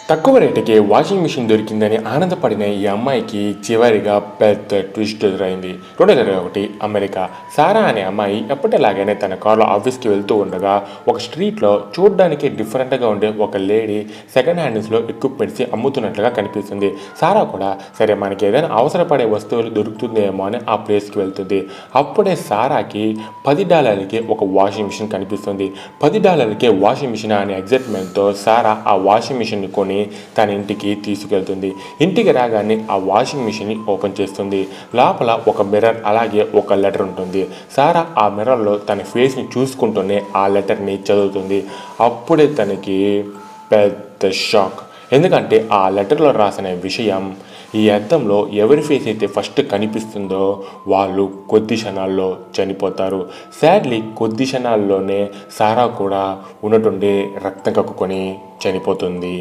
తక్కువ రేటుకి washing machine దొరికిందని ఆనందపడిన ఈ అమ్మాయికి చివరిగా పెద్ద ట్విస్ట్ ఎదురైంది. 2021 అమెరికా. సారా అనే అమ్మాయి ఎప్పటిలాగానే తన కారులో ఆఫీస్కి వెళ్తూ ఉండగా ఒక స్ట్రీట్లో చూడడానికి డిఫరెంట్గా ఉండే ఒక లేడీ సెకండ్ హ్యాండ్స్లో ఎక్విప్మెంట్స్ అమ్ముతున్నట్లుగా కనిపిస్తుంది. సారా కూడా సరే మనకి ఏదైనా అవసరపడే వస్తువులు దొరుకుతుందేమో అని ఆ ప్లేస్కి వెళ్తుంది. అప్పుడే సారాకి $10కి ఒక వాషింగ్ మిషన్ కనిపిస్తుంది. $10కే వాషింగ్ మిషన్ అనే ఎగ్జైట్మెంట్తో సారా ఆ వాషింగ్ మిషన్ని కొని తన ఇంటికి తీసుకెళ్తుంది. ఇంటికి రాగానే ఆ వాషింగ్ మిషన్ని ఓపెన్ చేస్తుంది. లోపల ఒక మిర్రర్ అలాగే ఒక లెటర్ ఉంటుంది. సారా ఆ మిర్రర్లో తన ఫేస్ని చూసుకుంటూనే ఆ లెటర్ని చదువుతుంది. అప్పుడే తనకి పెద్ద షాక్. ఎందుకంటే ఆ లెటర్లో రాసిన విషయం, ఈ అద్దంలో ఎవరి ఫేస్ అయితే ఫస్ట్ కనిపిస్తుందో వాళ్ళు కొద్ది క్షణాల్లో చనిపోతారు. సాడ్లీ కొద్ది క్షణాల్లోనే సారా కూడా ఉన్నట్టుండి రక్తం కక్కుకొని చనిపోతుంది.